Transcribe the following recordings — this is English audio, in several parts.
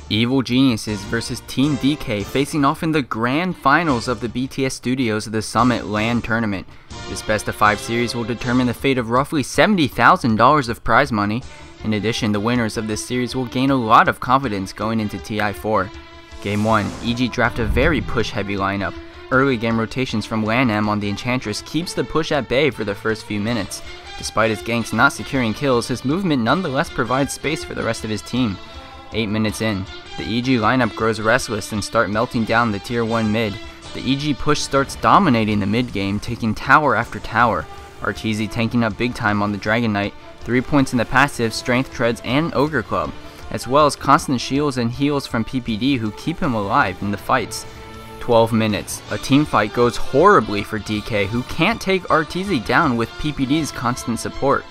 Evil Geniuses versus Team DK facing off in the grand finals of the BTS Studios BeyondtheSummit LAN tournament. This best of 5 series will determine the fate of roughly $70,000 of prize money. In addition, the winners of this series will gain a lot of confidence going into TI4. Game 1, EG draft a very push-heavy lineup. Early game rotations from LAN-M on the Enchantress keeps the push at bay for the first few minutes. Despite his ganks not securing kills, his movement nonetheless provides space for the rest of his team. 8 minutes in, the EG lineup grows restless and start melting down the tier 1 mid. The EG push starts dominating the mid game, taking tower after tower. Arteezy tanking up big time on the Dragon Knight, 3 points in the passive, Strength Treads, and Ogre Club, as well as constant shields and heals from PPD who keep him alive in the fights. 12 minutes, a team fight goes horribly for DK, who can't take Arteezy down with PPD's constant support.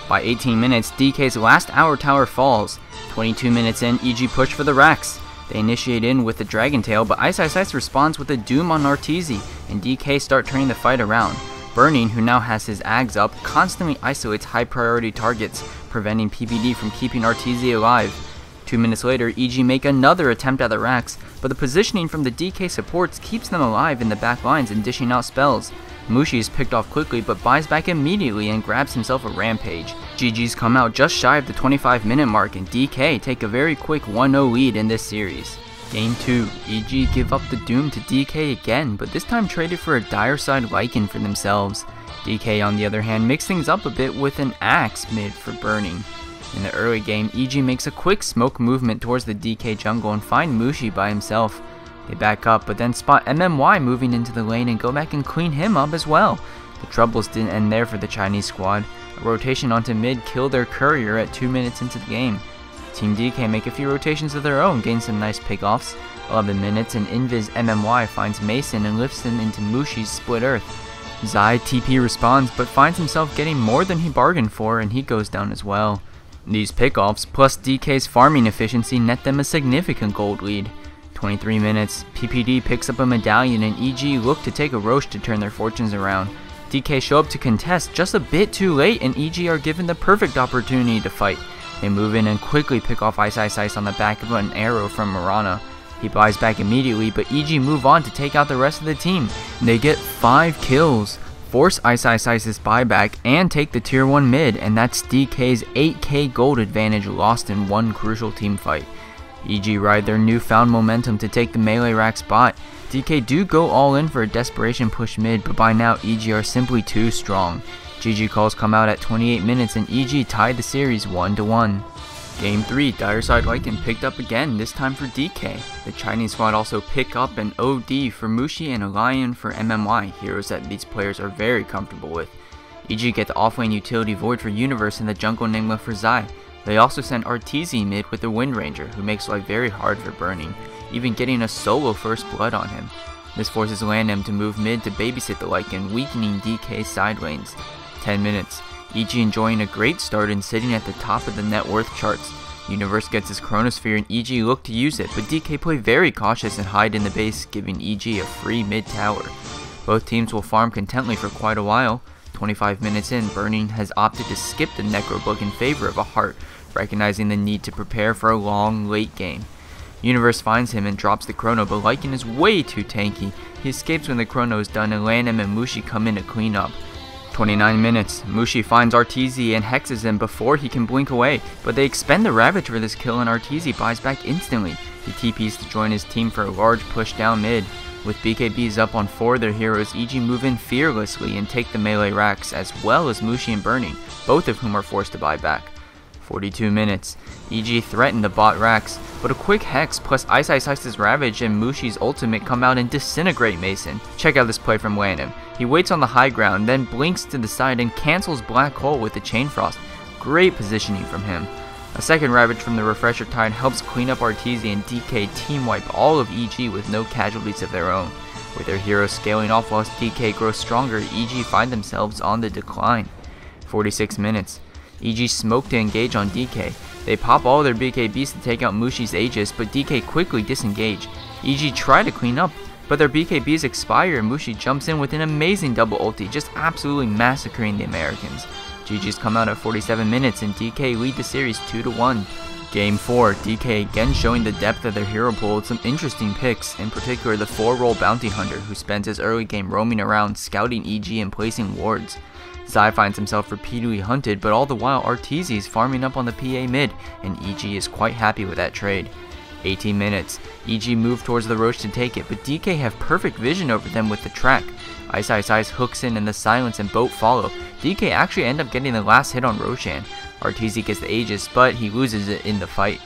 By 18 minutes, DK's last hour tower falls. 22 minutes in, EG push for the racks. They initiate in with the Dragon Tail, but Ice responds with a Doom on Arteezy, and DK start turning the fight around. Burning, who now has his Ags up, constantly isolates high priority targets, preventing PPD from keeping Arteezy alive. 2 minutes later, EG make another attempt at the racks, but the positioning from the DK supports keeps them alive in the back lines and dishing out spells. Mushi is picked off quickly but buys back immediately and grabs himself a rampage. GG's come out just shy of the 25-minute mark, and DK take a very quick 1-0 lead in this series. Game 2, EG give up the Doom to DK again, but this time traded for a dire side Lycan for themselves. DK on the other hand mixed things up a bit with an Axe mid for Burning. In the early game, EG makes a quick smoke movement towards the DK jungle and find Mushi by himself. They back up, but then spot MMY moving into the lane and go back and clean him up as well. The troubles didn't end there for the Chinese squad. A rotation onto mid killed their courier at 2 minutes into the game. Team DK make a few rotations of their own, gain some nice pickoffs. 11 minutes and Invis MMY finds Mason and lifts him into Mushi's split earth. Zai TP responds but finds himself getting more than he bargained for, and he goes down as well. These pickoffs plus DK's farming efficiency net them a significant gold lead. 23 minutes, PPD picks up a medallion and EG look to take a Roche to turn their fortunes around. DK show up to contest just a bit too late, and EG are given the perfect opportunity to fight. They move in and quickly pick off Ice on the back of an arrow from Mirana. He buys back immediately, but EG move on to take out the rest of the team. They get 5 kills, force Ice's buyback, and take the tier 1 mid, and that's DK's 8k gold advantage lost in one crucial team fight. EG ride their newfound momentum to take the melee rack spot. DK do go all in for a desperation push mid, but by now EG are simply too strong. GG calls come out at 28 minutes and EG tied the series 1-1. Game 3, dire side Lycan picked up again, this time for DK. The Chinese squad also pick up an OD for Mushi and a Lion for MMY, heroes that these players are very comfortable with. EG get the offlane utility Void for Universe and the jungle Nigma for Zai. They also send Arteezy mid with the Wind Ranger, who makes life very hard for Burning, even getting a solo first blood on him. This forces LAN-M to move mid to babysit the Lycan, weakening DK's side lanes. 10 minutes, EG enjoying a great start and sitting at the top of the net worth charts. Universe gets his Chronosphere and EG look to use it, but DK play very cautious and hide in the base, giving EG a free mid tower. Both teams will farm contently for quite a while. 25 minutes in, Burning has opted to skip the Necrobook in favor of a Heart, recognizing the need to prepare for a long, late game. Universe finds him and drops the Chrono, but Lycan is way too tanky. He escapes when the Chrono is done, and LAN-M and Mushi come in to clean up. 29 minutes, Mushi finds Arteezy and hexes him before he can blink away, but they expend the Ravage for this kill and Arteezy buys back instantly. He TPs to join his team for a large push down mid. With BKBs up on 4 of their heroes, EG move in fearlessly and take the melee racks, as well as Mushi and Burning, both of whom are forced to buy back. 42 minutes, EG threaten the bot racks, but a quick hex plus Ice's Ravage and Mushi's ultimate come out and disintegrate Mason. Check out this play from LAN-M. He waits on the high ground, then blinks to the side and cancels Black Hole with the Chain Frost. Great positioning from him. A second Ravage from the Refresher Tide helps clean up Arteezy, and DK team wipe all of EG with no casualties of their own. With their heroes scaling off whilst DK grows stronger, EG find themselves on the decline. 46 minutes. EG smoke to engage on DK. They pop all their BKBs to take out Mushi's Aegis, but DK quickly disengage. EG try to clean up, but their BKBs expire and Mushi jumps in with an amazing double ulti, just absolutely massacring the Americans. GG's come out at 47 minutes and DK lead the series 2-1. Game 4, DK again showing the depth of their hero pool with some interesting picks, in particular the 4-role Bounty Hunter who spends his early game roaming around, scouting EG and placing wards. Zai finds himself repeatedly hunted, but all the while Arteezy is farming up on the PA mid, and EG is quite happy with that trade. 18 minutes, EG move towards the Roche to take it, but DK have perfect vision over them with the track. Ice hooks in and the silence and boat follow. DK actually end up getting the last hit on Roshan. Arteezy gets the Aegis, but he loses it in the fight.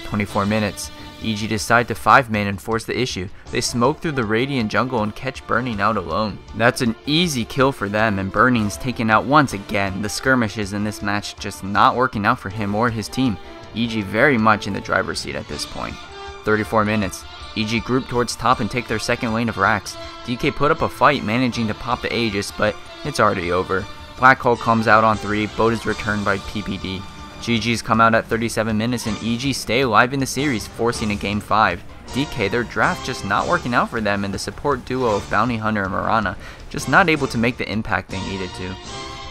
24 minutes. EG decide to 5-man and force the issue. They smoke through the Radiant jungle and catch Burning out alone. That's an easy kill for them, and Burning's taken out once again. The skirmishes in this match just not working out for him or his team. EG very much in the driver's seat at this point. 34 minutes. EG group towards top and take their second lane of racks. DK put up a fight, managing to pop the Aegis, but it's already over. Black Hole comes out on 3, boat is returned by PPD. GG's come out at 37 minutes and EG stay alive in the series, forcing a game 5. DK, their draft just not working out for them, and the support duo of Bounty Hunter and Mirana just not able to make the impact they needed to.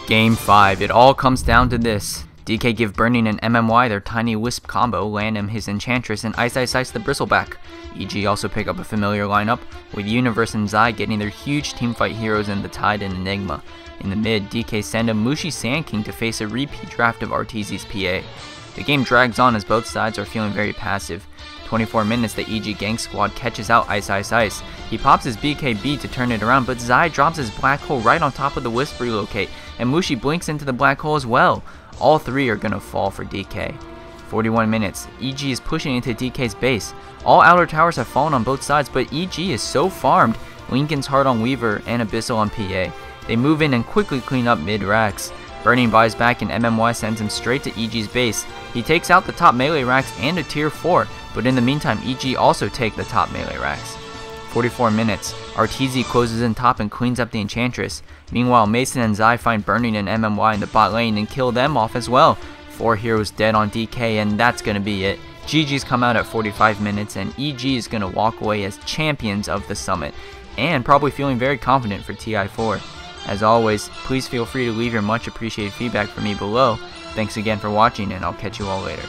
Game 5, it all comes down to this. DK give Burning and MMY their tiny Wisp combo, land him his Enchantress, and Ice the Bristleback. EG also pick up a familiar lineup, with Universe and Zai getting their huge teamfight heroes in the Tide and Enigma. In the mid, DK send a Mushi Sand King to face a repeat draft of Arteezy's PA. The game drags on as both sides are feeling very passive. 24 minutes, the EG gang squad catches out Ice. He pops his BKB to turn it around, but Zai drops his black hole right on top of the Wisp relocate, and Mushi blinks into the black hole as well. All three are gonna fall for DK. 41 minutes, EG is pushing into DK's base. All outer towers have fallen on both sides, but EG is so farmed. Lincoln's hard on Weaver and Abyssal on PA. They move in and quickly clean up mid racks. Burning buys back and MMY sends him straight to EG's base. He takes out the top melee racks and a tier 4, but in the meantime EG also take the top melee racks. 44 minutes, Arteezy closes in top and cleans up the Enchantress. Meanwhile, Mason and Zai find Burning and MMY in the bot lane and kill them off as well. 4 heroes dead on DK, and that's gonna be it. GG's come out at 45 minutes and EG is gonna walk away as champions of the Summit, and probably feeling very confident for TI4. As always, please feel free to leave your much appreciated feedback for me below. Thanks again for watching, and I'll catch you all later.